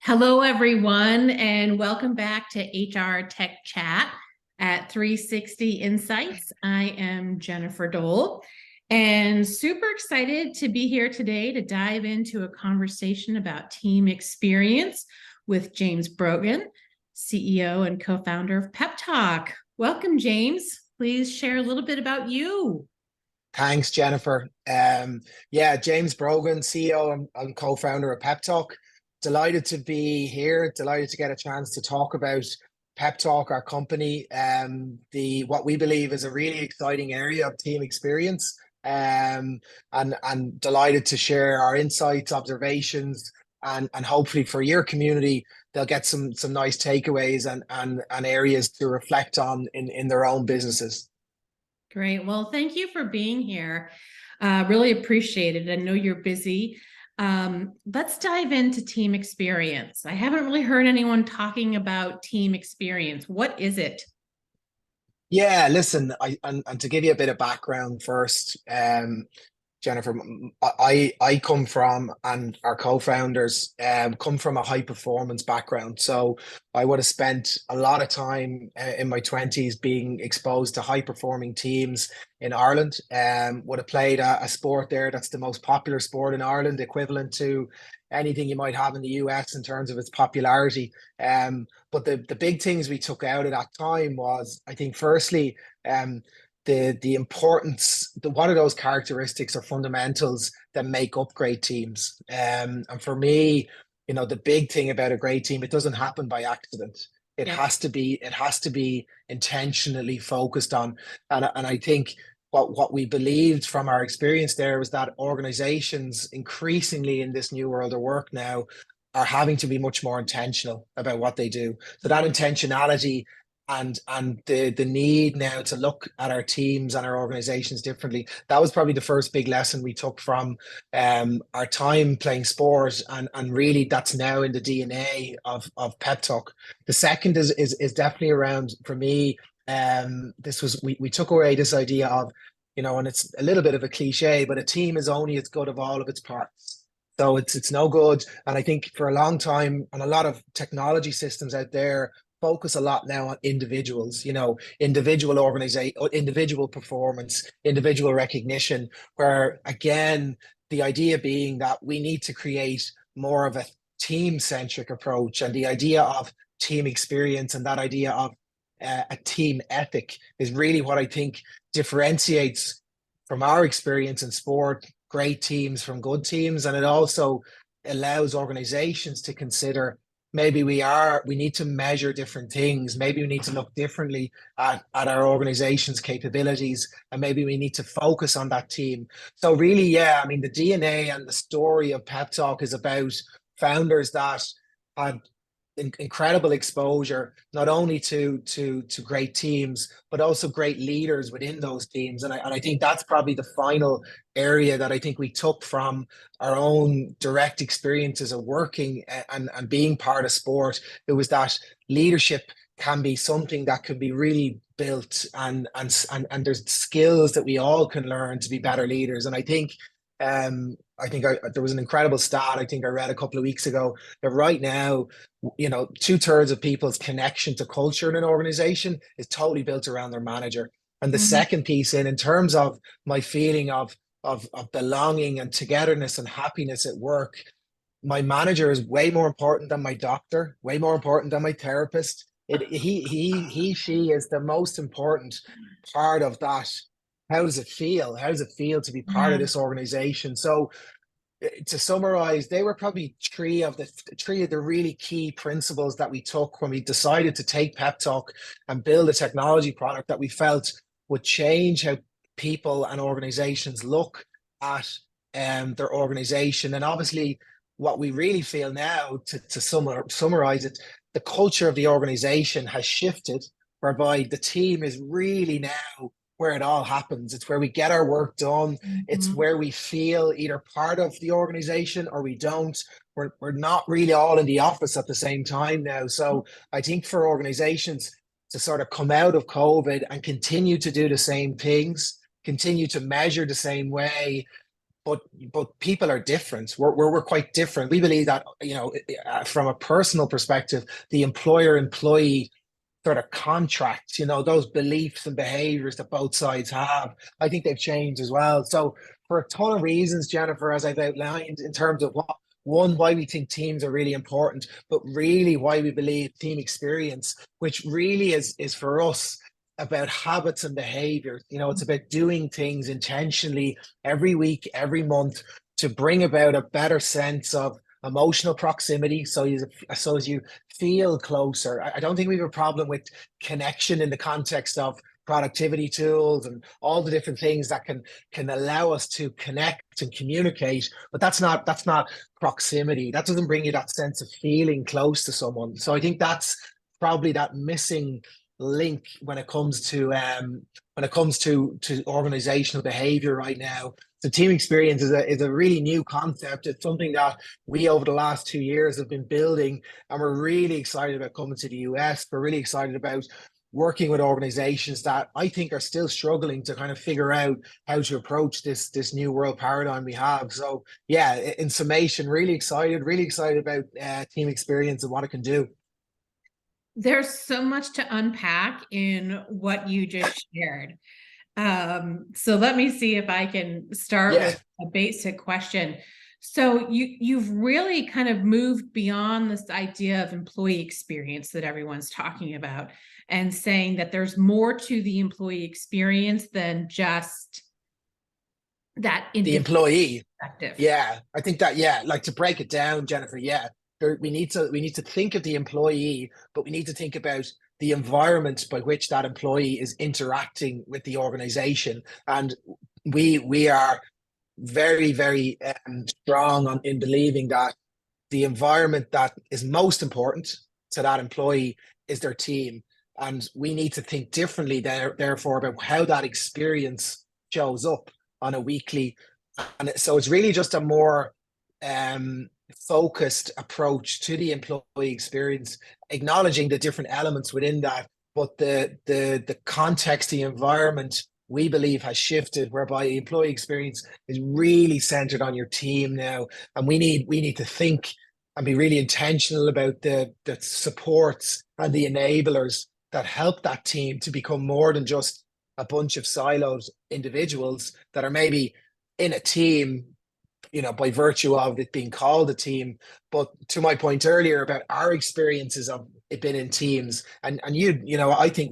Hello, everyone, and welcome back to HR Tech Chat at 360 Insights. I am Jennifer Dole, and super excited to be here today to dive into a conversation about team experience with James Brogan, CEO and co-founder of PepTalk. Welcome, James. Please share a little bit about you. Thanks, Jennifer. James Brogan, CEO and co-founder of PepTalk. Delighted to be here. Delighted to get a chance to talk about PepTalk, our company, the what we believe is a really exciting area of team experience. And delighted to share our insights, observations, and hopefully for your community, they'll get some nice takeaways and areas to reflect on in their own businesses. Great. Well, thank you for being here. Really appreciate it. I know you're busy. Let's dive into team experience. I haven't really heard anyone talking about team experience. What is it? Yeah, listen, and to give you a bit of background first, Jennifer, I come from, and our co-founders come from a high performance background. So I would have spent a lot of time in my 20s being exposed to high performing teams in Ireland. Would have played a sport there that's the most popular sport in Ireland, equivalent to anything you might have in the US in terms of its popularity. But the big things we took out at that time was, I think, firstly, the importance, what are those characteristics or fundamentals that make up great teams? And for me, the big thing about a great team, it doesn't happen by accident. It Yeah. has to be intentionally focused on. And I think what we believed from our experience there was that organizations increasingly in this new world of work now are having to be much more intentional about what they do. So that intentionality and the need now to look at our teams and our organizations differently. That was probably the first big lesson we took from our time playing sport, and really that's now in the DNA of Pep Talk. The second is definitely around, for me, this was we took away this idea of, and it's a little bit of a cliche, but a team is only as good of all of its parts. So it's no good. And I think for a long time, and a lot of technology systems out there focus a lot now on individuals, individual performance, individual recognition, where again, the idea being that we need to create more of a team-centric approach, and the idea of team experience and that idea of a team ethic is really what I think differentiates, from our experience in sport, great teams from good teams. And it also allows organizations to consider, maybe we need to measure different things. Maybe we need to look differently at our organization's capabilities, and maybe we need to focus on that team. So really, yeah, I mean, the DNA and the story of Pep Talk is about founders that had incredible exposure, not only to great teams, but also great leaders within those teams. And I think that's probably the final area that I think we took from our own direct experiences of working and being part of sport. It was that leadership can be something that can be really built, and there's skills that we all can learn to be better leaders. And there was an incredible stat I think I read a couple of weeks ago, that right now, 2/3 of people's connection to culture in an organization is totally built around their manager. And the Mhm. second piece, in terms of my feeling of belonging and togetherness and happiness at work, my manager is way more important than my doctor, way more important than my therapist. She is the most important part of that. How does it feel? How does it feel to be part of Yeah. this organization? So to summarize, they were probably three of the really key principles that we took when we decided to take Pep Talk and build a technology product that we felt would change how people and organizations look at their organization. And obviously, what we really feel now, to summarize it, the culture of the organization has shifted, whereby the team is really now where it all happens. It's where we get our work done. It's Mhm. where we feel either part of the organization or we don't. We're not really all in the office at the same time now. So I think for organizations to sort of come out of COVID and continue to do the same things, continue to measure the same way, but people are different. We're quite different. We believe that, from a personal perspective, the employer-employee sort of contract, those beliefs and behaviors that both sides have, I think they've changed as well. So for a ton of reasons, Jennifer, as I've outlined, in terms of why we think teams are really important, but really why we believe team experience, which really is for us about habits and behaviors. It's about doing things intentionally every week, every month, to bring about a better sense of emotional proximity. So as you feel closer. I don't think we have a problem with connection in the context of productivity tools and all the different things that can allow us to connect and communicate, but that's not proximity. That doesn't bring you that sense of feeling close to someone. So I think that's probably that missing link when it comes to organizational behavior right now. The team experience is a really new concept. It's something that we over the last 2 years have been building, and we're really excited about coming to the US. We're really excited about working with organizations that I think are still struggling to kind of figure out how to approach this new world paradigm we have. So yeah, in summation, really excited about team experience and what it can do. There's so much to unpack in what you just shared. So let me see if I can start Yeah. with a basic question. So you've really kind of moved beyond this idea of employee experience that everyone's talking about, and saying that there's more to the employee experience than just that The individual employee. perspective. Yeah, I think that, yeah, like to break it down, Jennifer, yeah, we need to think of the employee, but we need to think about the environment by which that employee is interacting with the organization. And we are very, very strong in believing that the environment that is most important to that employee is their team. And we need to think differently therefore about how that experience shows up on a weekly. And so it's really just a more focused approach to the employee experience, acknowledging the different elements within that, but the context, the environment, we believe has shifted, whereby the employee experience is really centered on your team now. And we need to think and be really intentional about the supports and the enablers that help that team to become more than just a bunch of siloed individuals that are maybe in a team, by virtue of it being called a team. But to my point earlier about our experiences of it being in teams, and I think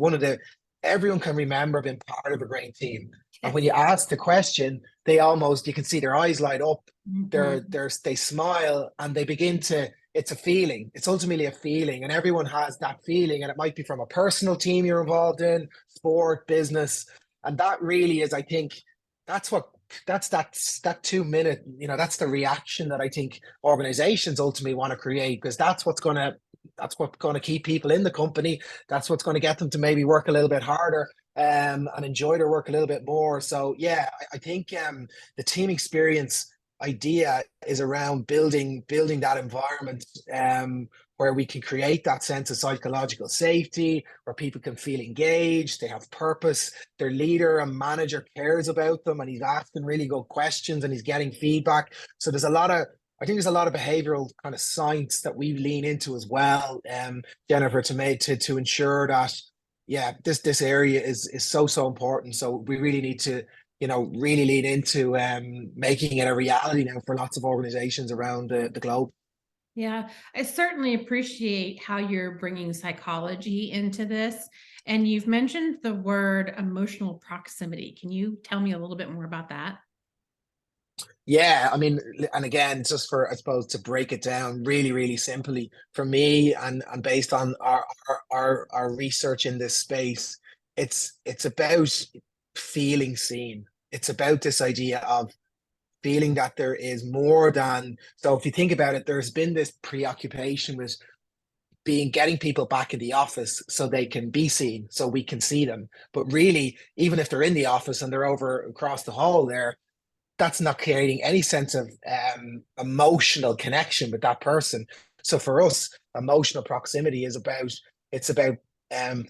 everyone can remember being part of a great team. And when you ask the question, you can see their eyes light up, Mhm. they smile, and they begin to, it's a feeling. It's ultimately a feeling, and everyone has that feeling, and it might be from a personal team you're involved in, sport, business. And that really is, I think, that's what that's that 2 minute, that's the reaction that I think organizations ultimately want to create, because that's what's going to keep people in the company. That's what's going to get them to maybe work a little bit harder, and enjoy their work a little bit more. So yeah, I think the team experience idea is around building that environment, where we can create that sense of psychological safety, where people can feel engaged, they have purpose, their leader and manager cares about them, and he's asking really good questions and he's getting feedback. So I think there's a lot of behavioral kind of science that we lean into as well, Jennifer, to ensure that, yeah, this area is so important. So we really need to, really lean into making it a reality now for lots of organizations around the globe. Yeah, I certainly appreciate how you're bringing psychology into this. And you've mentioned the word emotional proximity. Can you tell me a little bit more about that? Yeah, I mean, and again, just for, I suppose, to break it down really, really simply for me, and based on our research in this space, it's about feeling seen. It's about this idea of feeling that there is more than. So if you think about it, there's been this preoccupation with getting people back in the office so they can be seen, so we can see them. But really, even if they're in the office and they're over across the hall there, that's not creating any sense of emotional connection with that person. So for us, emotional proximity it's about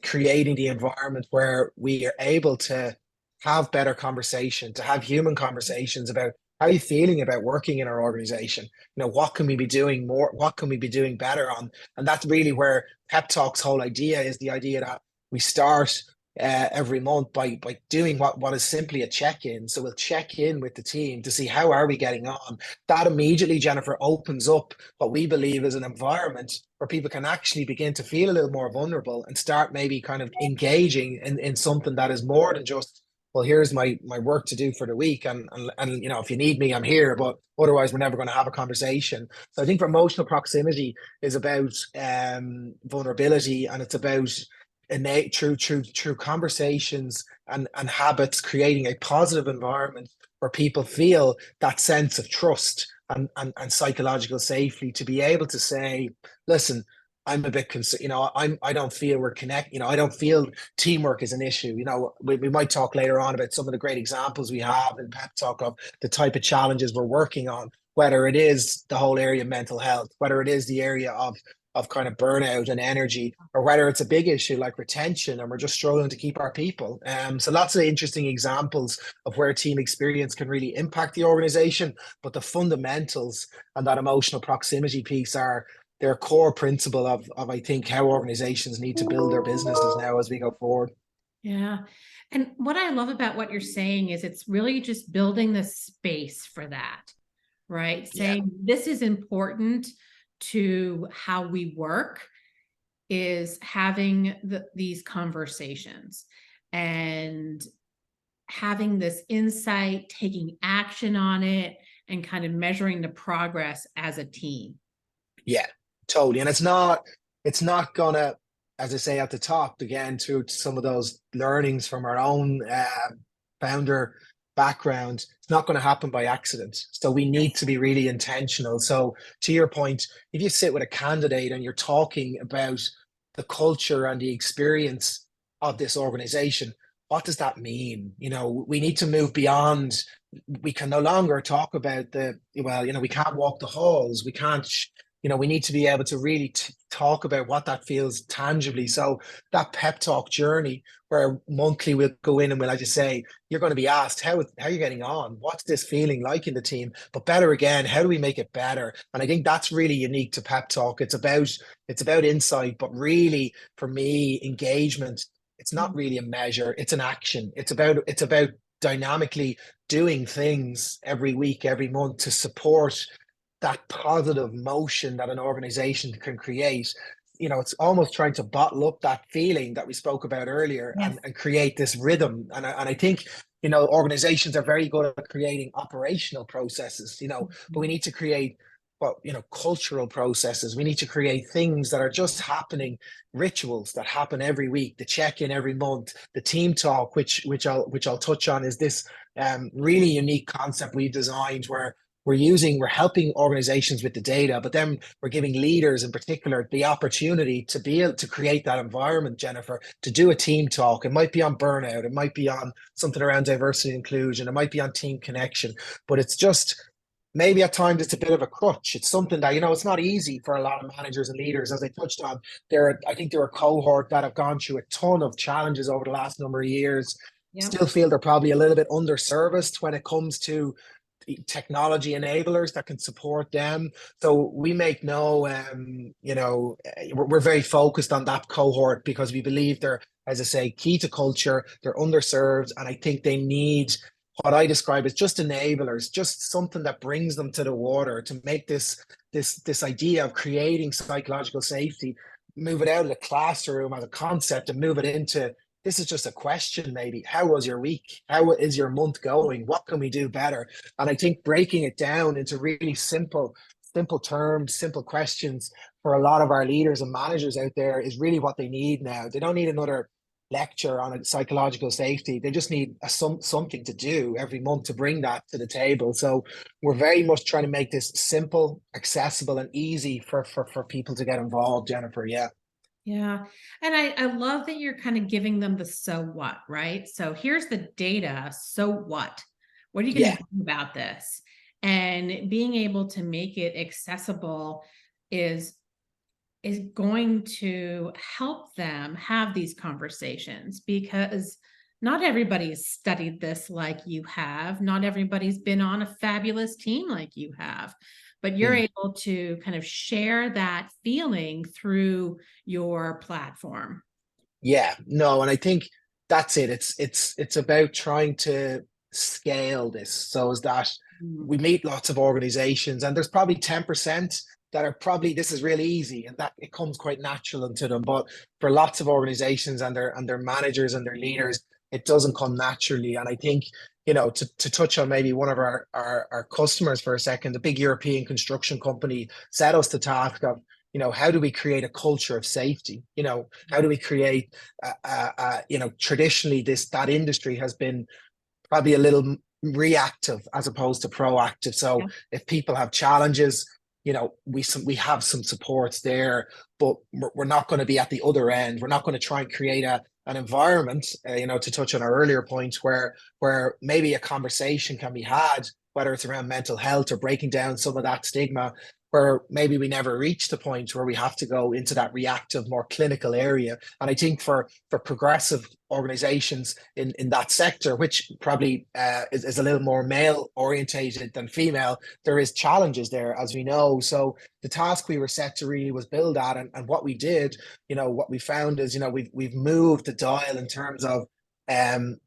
creating the environment where we are able to have better conversation, to have human conversations about How are you feeling about working in our organization? What can we be doing more? What can we be doing better on? And that's really where Pep Talk's whole idea is, the idea that we start every month by doing what is simply a check-in. So we'll check in with the team to see how are we getting on. That immediately, Jennifer, opens up what we believe is an environment where people can actually begin to feel a little more vulnerable and start maybe kind of engaging in something that is more than just, well, here's my work to do for the week, and if you need me, I'm here, but otherwise we're never going to have a conversation. So I think emotional proximity is about vulnerability, and it's about innate through conversations and habits, creating a positive environment where people feel that sense of trust and psychological safety to be able to say, listen, I'm a bit concerned, I don't feel we're connected, I don't feel teamwork is an issue. We might talk later on about some of the great examples we have in Pep Talk of the type of challenges we're working on, whether it is the whole area of mental health, whether it is the area of kind of burnout and energy, or whether it's a big issue like retention and we're just struggling to keep our people. So lots of interesting examples of where team experience can really impact the organization, but the fundamentals and that emotional proximity piece are their core principle of I think how organizations need to build their businesses now as we go forward. Yeah. And what I love about what you're saying is it's really just building the space for that, right? Yeah. Saying this is important to how we work, is having these conversations and having this insight, taking action on it, and kind of measuring the progress as a team. Yeah, totally. And it's not gonna, as I say at the top, again, through some of those learnings from our own founder background, it's not going to happen by accident. So we need to be really intentional. So to your point, if you sit with a candidate and you're talking about the culture and the experience of this organization, what does that mean? We need to move beyond. We can no longer talk about we can't walk the halls. We can't, we need to be able to really talk about what that feels tangibly. So that pep talk journey where monthly we'll go in and we'll, like you say, you're going to be asked, how are you getting on? What's this feeling like in the team? But better again, how do we make it better? And I think that's really unique to pep talk. It's about insight, but really for me, engagement, it's not really a measure, it's an action. It's about dynamically doing things every week, every month to support that positive motion that an organization can create. It's almost trying to bottle up that feeling that we spoke about earlier, Yes. and create this rhythm. And I think, organizations are very good at creating operational processes, but we need to create cultural processes. We need to create things that are just happening, rituals that happen every week, the check-in every month, the team talk, which I'll touch on, is this really unique concept we've designed where we're helping organizations with the data, but then we're giving leaders in particular the opportunity to be able to create that environment, Jennifer, to do a team talk. It might be on burnout, it might be on something around diversity and inclusion, it might be on team connection, but it's just maybe at times it's a bit of a crutch. It's something that, it's not easy for a lot of managers and leaders. As I touched on, I think there are a cohort that have gone through a ton of challenges over the last number of years, still feel they're probably a little bit underserviced when it comes to technology enablers that can support them. So we make we're very focused on that cohort because we believe they're, as I say, key to culture. They're underserved, and I think they need what I describe as just enablers, just something that brings them to the water to make this idea of creating psychological safety, move it out of the classroom as a concept and move it into, this is just a question, maybe. How was your week? How is your month going? What can we do better? And I think breaking it down into really simple terms, simple questions for a lot of our leaders and managers out there is really what they need now. They don't need another lecture on psychological safety. They just need something to do every month to bring that to the table. So we're very much trying to make this simple, accessible, and easy for people to get involved, Jennifer. Yeah. Yeah. And I love that you're kind of giving them the so what, right? So here's the data. So what? What are you going Yeah. to do about this? And being able to make it accessible is going to help them have these conversations, because not everybody's studied this like you have. Not everybody's been on a fabulous team like you have, but you're Mm. able to kind of share that feeling through your platform. Yeah, no, and I think that's it. It's about trying to scale this so as that Mm. we meet lots of organizations, and there's probably 10% that are probably this is really easy and that it comes quite natural into them. But for lots of organizations and their managers and their leaders, it doesn't come naturally. And I think, to touch on maybe one of our customers for a second, the big European construction company set us the task of, how do we create a culture of safety? How do we create traditionally that industry has been probably a little reactive as opposed to proactive. So Yeah. if people have challenges, we have some supports there, but we're not going to be at the other end. We're not going to try and create an environment, to touch on our earlier point, where maybe a conversation can be had, whether it's around mental health or breaking down some of that stigma, where maybe we never reach the point where we have to go into that reactive, more clinical area. And I think for progressive organizations in that sector, which probably is a little more male orientated than female, there is challenges there, as we know. So the task we were set to really was build that, and what we did, what we found is, we've moved the dial in terms of um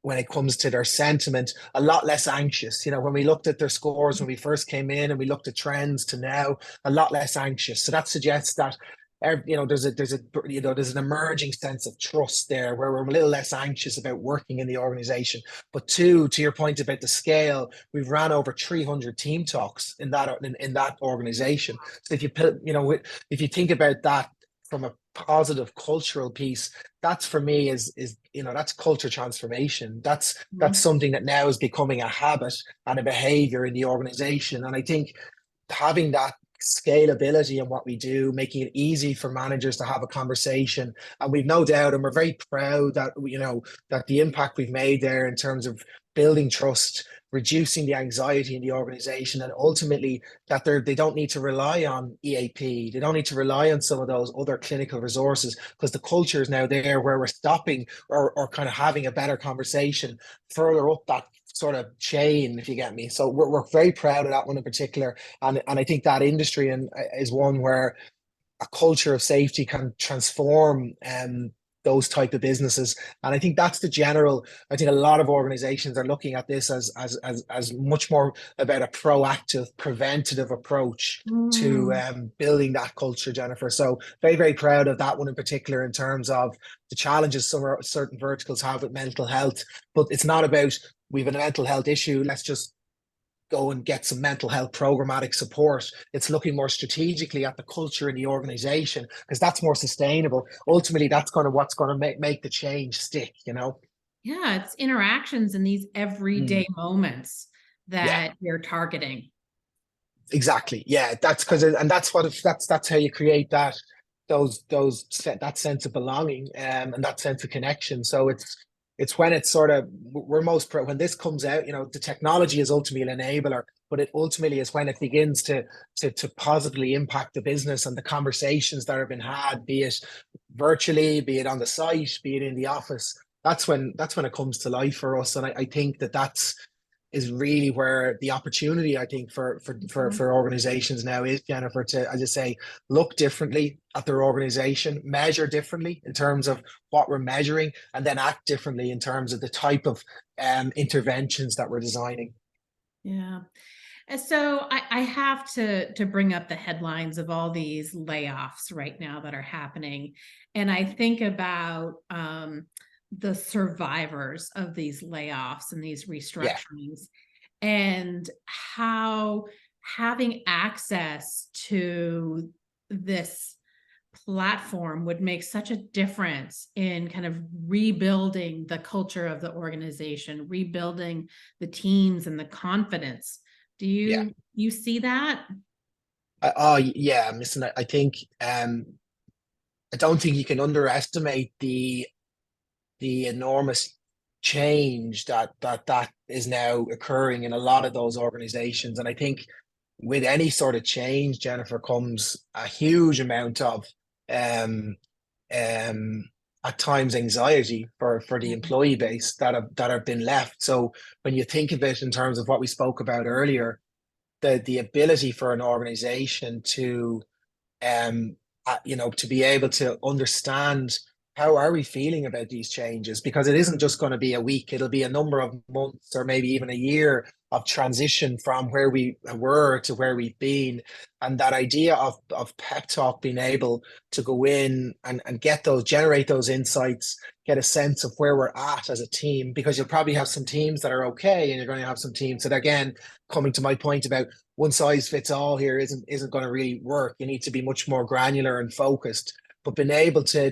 when it comes to their sentiment, a lot less anxious. When we looked at their scores when we first came in and we looked at trends to now, a lot less anxious. So that suggests that there's an emerging sense of trust there where we're a little less anxious about working in the organization. But two, to your point about the scale, we've ran over 300 team talks in that organization. So if you think about that from a positive cultural piece, that's for me is that's culture transformation. That's Mhm. something that now is becoming a habit and a behavior in the organization. And I think having that scalability in what we do, making it easy for managers to have a conversation. And we've no doubt, and we're very proud that, that the impact we've made there in terms of building trust, reducing the anxiety in the organization, and ultimately that they don't need to rely on EAP. They don't need to rely on some of those other clinical resources because the culture is now there where we're stopping or kind of having a better conversation further up that sort of chain, if you get me. So we're very proud of that one in particular. And I think that industry is one where a culture of safety can transform those type of businesses. And I think that's the general. I think a lot of organizations are looking at this as much more about a proactive, preventative approach to Mm. building that culture, Jennifer. So very, very proud of that one in particular in terms of the challenges certain verticals have with mental health. But it's not about we have a mental health issue. Let's just go and get some mental health programmatic support. It's looking more strategically at the culture in the organization because that's more sustainable. Ultimately, that's kind of what's going to make the change stick. Yeah, it's interactions in these Mm. everyday moments Yeah, that you're targeting. exactly. Yeah, that's because, and that's how you create that sense of belonging, and that sense of connection. So it's when it's sort of we're most when this comes out, the technology is ultimately an enabler, but it ultimately is when it begins to positively impact the business and the conversations that have been had, be it virtually, be it on the site, be it in the office. That's when it comes to life for us, and I think that's is really where the opportunity I think for organizations now is, Jennifer, to, as I say, look differently at their organization, measure differently in terms of what we're measuring, and then act differently in terms of the type of interventions that we're designing. Yeah. And so I have to bring up the headlines of all these layoffs right now that are happening. And I think about the survivors of these layoffs and these Yeah, restructurings and how having access to this platform would make such a difference in kind of rebuilding the culture of the organization, rebuilding the teams and the confidence. Do yeah. you see that? Oh, yeah. Listen, I think I don't think you can underestimate the enormous change that is now occurring in a lot of those organizations. And I think with any sort of change, Jennifer, comes a huge amount of um, um, at times anxiety for the employee base that have been left. So when you think of it in terms of what we spoke about earlier, the ability for an organization to to be able to understand how are we feeling about these changes, because it isn't just going to be a week, it'll be a number of months or maybe even a year of transition from where we were to where we've been. And that idea of pep talk being able to go in and generate those insights, get a sense of where we're at as a team, because you'll probably have some teams that are okay and you're going to have some teams that, again, coming to my point about one size fits all here isn't going to really work. You need to be much more granular and focused, but being able to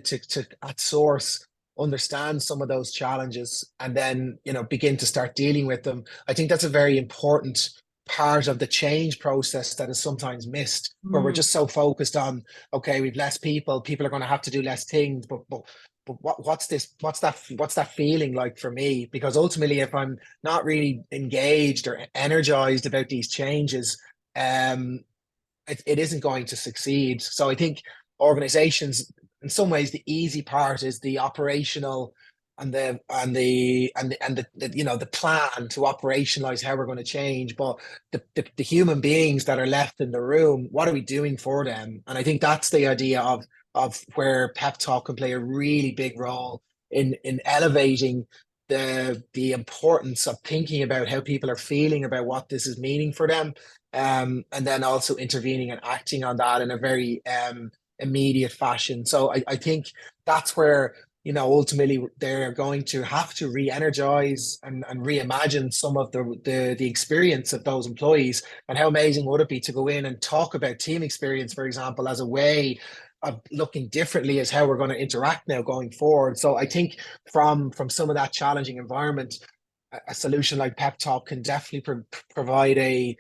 at source understand some of those challenges and then begin to start dealing with them. I think that's a very important part of the change process that is sometimes missed, where we're Mm. just so focused on, okay, we've less people are going to have to do less things, but what's that feeling like for me? Because ultimately, if I'm not really engaged or energized about these changes, um, it isn't going to succeed. So I think organizations, in some ways, the easy part is the operational and the plan to operationalize how we're going to change. But the human beings that are left in the room, what are we doing for them? And I think that's the idea of where pep talk can play a really big role in elevating the importance of thinking about how people are feeling about what this is meaning for them, and then also intervening and acting on that in a very immediate fashion. So I think that's where ultimately they're going to have to re-energize and reimagine some of the experience of those employees. And how amazing would it be to go in and talk about team experience, for example, as a way of looking differently as how we're going to interact now going forward. So I think from some of that challenging environment, a solution like pep talk can definitely provide a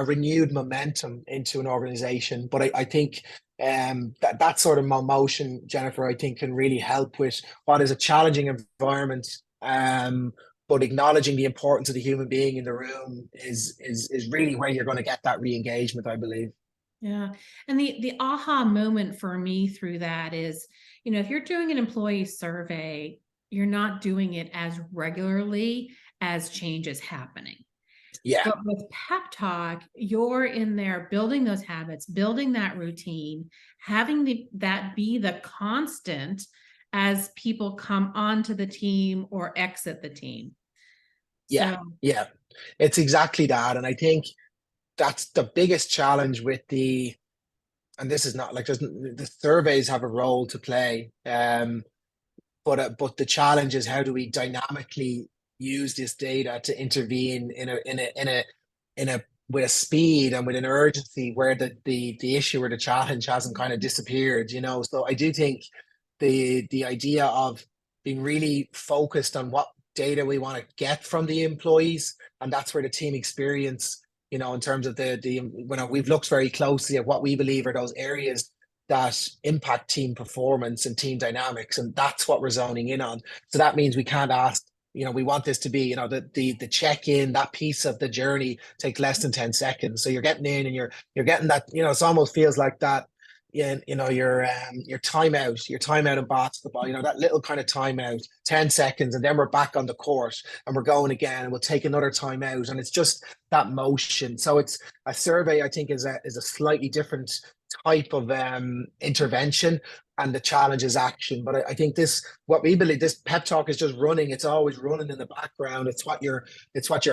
renewed momentum into an organization. But I think that sort of motion, Jennifer, I think can really help with what is a challenging environment. But acknowledging the importance of the human being in the room is really where you're going to get that re-engagement, I believe. Yeah. And the aha moment for me through that is, if you're doing an employee survey, you're not doing it as regularly as change is happening. Yeah, But with pep talk, you're in there building those habits, building that routine, having that be the constant as people come onto the team or exit the team. yeah, So, yeah. It's exactly that. And I think that's the biggest challenge with and this is not like the surveys have a role to play. But the challenge is, how do we dynamically use this data to intervene in a with a speed and with an urgency where the issue or the challenge hasn't kind of disappeared. So I do think the idea of being really focused on what data we want to get from the employees, and that's where the team experience, in terms of the when we've looked very closely at what we believe are those areas that impact team performance and team dynamics, and that's what we're zoning in on. So that means we can't ask, we want this to be, the check-in, that piece of the journey take less than 10 seconds. So you're getting in and you're getting that, it almost feels like that. Yeah, your timeout in basketball, that little kind of timeout, 10 seconds, and then we're back on the court and we're going again, and we'll take another timeout, and it's just that motion. So it's a survey, I think, is a slightly different type of intervention, and the challenge is action. But I think what we believe, this pep talk is just running. It's always running in the background. It's what your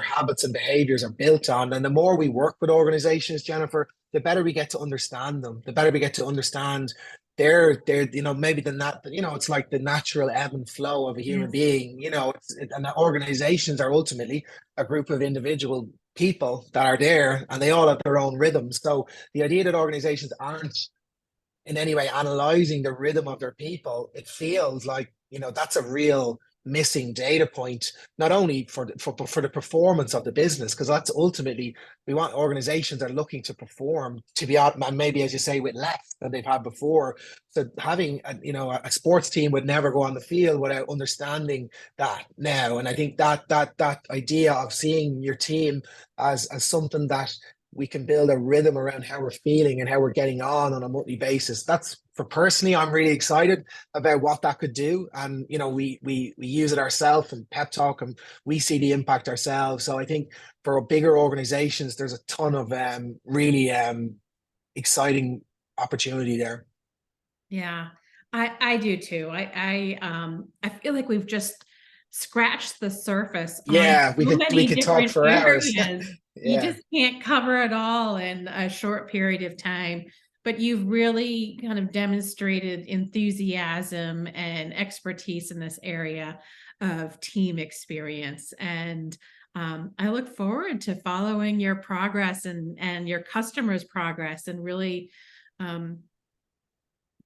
habits and behaviors are built on. And the more we work with organizations, Jennifer, the better we get to understand them, the better we get to understand their maybe it's like the natural ebb and flow of a human yes. being. And the organizations are ultimately a group of individual people that are there, and they all have their own rhythms. So the idea that organizations aren't in any way analyzing the rhythm of their people, it feels like, that's a real missing data point, not only for the performance of the business, because that's ultimately, we want organizations that are looking to perform, to be out, and maybe, as you say, with less than they've had before. So having a sports team would never go on the field without understanding that now. And I think that idea of seeing your team as something that we can build a rhythm around how we're feeling and how we're getting on a monthly basis. That's for personally, I'm really excited about what that could do. And we use it ourselves and Pep Talk, and we see the impact ourselves. So I think for bigger organizations, there's a ton of really exciting opportunity there. Yeah, I do too. I feel like we've just scratched the surface on Yeah, so we many could talk different for hours. areas. You Yeah. just can't cover it all in a short period of time. But you've really kind of demonstrated enthusiasm and expertise in this area of team experience. And I look forward to following your progress and your customers' progress and really um,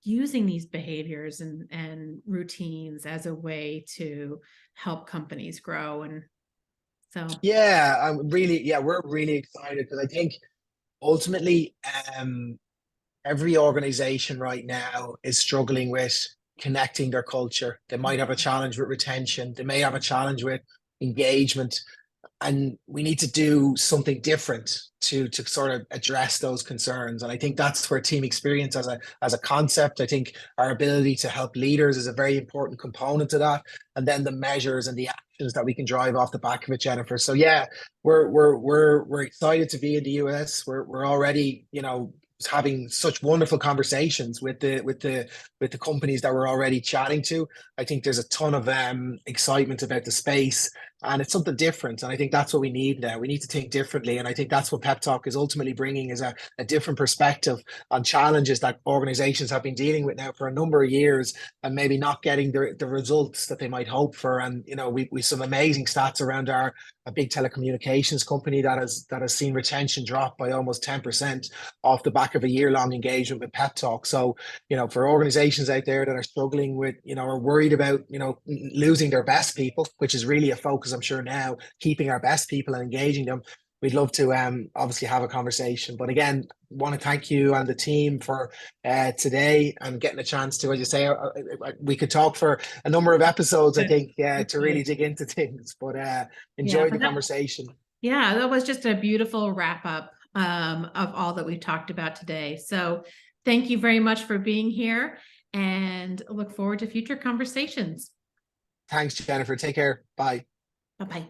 using these behaviors and routines as a way to help companies grow. And so, Yeah, we're really excited because I think ultimately, every organization right now is struggling with connecting their culture. They might have a challenge with retention, they may have a challenge with engagement, and we need to do something different to sort of address those concerns. And I think that's where team experience as a concept, I think our ability to help leaders is a very important component to that. And then the measures and the actions that we can drive off the back of it, Jennifer. So yeah, we're excited to be in the US. We're already, having such wonderful conversations with the companies that we're already chatting to. I think there's a ton of excitement about the space, and it's something different. And I think that's what we need now. We need to think differently. And I think that's what Pep Talk is ultimately bringing, is a different perspective on challenges that organizations have been dealing with now for a number of years and maybe not getting the results that they might hope for. And, we some amazing stats around a big telecommunications company that has seen retention drop by almost 10% off the back of a year-long engagement with Pep Talk. So, for organizations out there that are struggling with, are worried about, losing their best people, which is really a focus, I'm sure now, keeping our best people and engaging them. We'd love to obviously have a conversation. But again, want to thank you and the team for today and getting a chance to, as you say, we could talk for a number of episodes, I think, to really dig into things. But yeah, enjoyed the conversation. yeah, that was just a beautiful wrap up of all that we talked about today. So thank you very much for being here and look forward to future conversations. Thanks, Jennifer. Take care. Bye. Bye bye.